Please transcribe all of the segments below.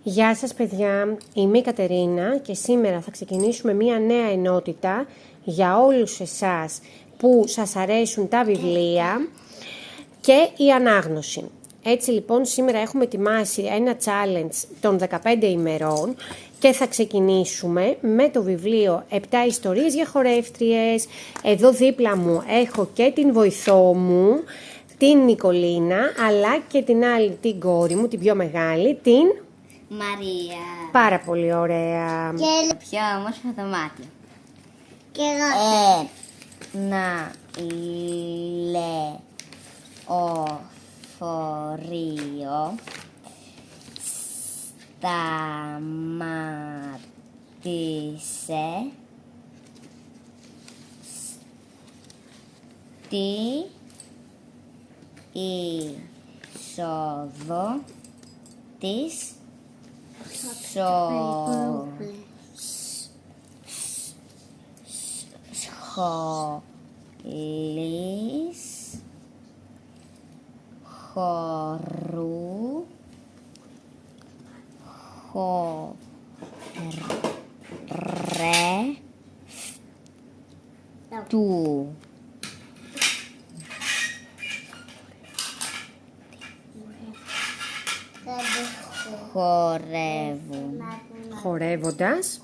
Γεια σας παιδιά, είμαι η Κατερίνα και σήμερα θα ξεκινήσουμε μία νέα ενότητα για όλους εσάς που σας αρέσουν τα βιβλία και η ανάγνωση. Έτσι λοιπόν σήμερα έχουμε ετοιμάσει ένα challenge των 15 ημερών και θα ξεκινήσουμε με το βιβλίο 7 ιστορίες για χορεύτριες. Εδώ δίπλα μου έχω και την βοηθό μου, την Νικολίνα, αλλά και την άλλη την κόρη μου, την πιο μεγάλη, την Μαρία. Πάρα πολύ ωραία. Και το πιο όμορφο δωμάτιο. Και ένα λεωφορείο σταμάτησε στη είσοδο της σχολής χορού του. Χορεύοντας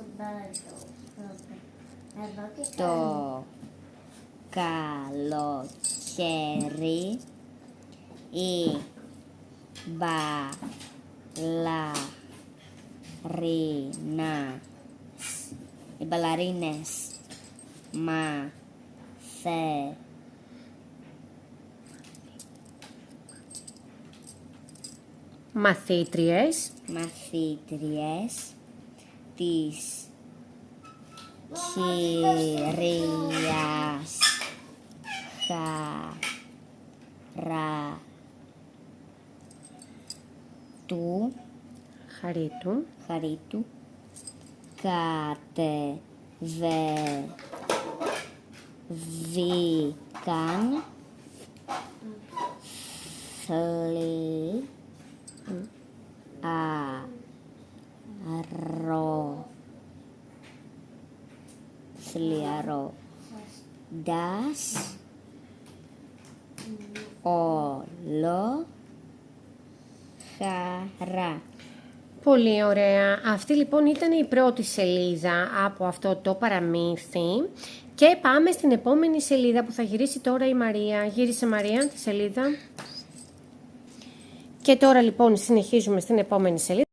το καλοκαίρι οι μπαλαρίνες μαθήτριες της κυρίας Χαρίτου κατεβήκαν θλιαρώνοντας όλο χαρά. Πολύ ωραία. Αυτή λοιπόν ήταν η πρώτη σελίδα από αυτό το παραμύθι και πάμε στην επόμενη σελίδα που θα γυρίσει τώρα η Μαρία. Γύρισε Μαρία τη σελίδα. Και τώρα λοιπόν συνεχίζουμε στην επόμενη σελίδα.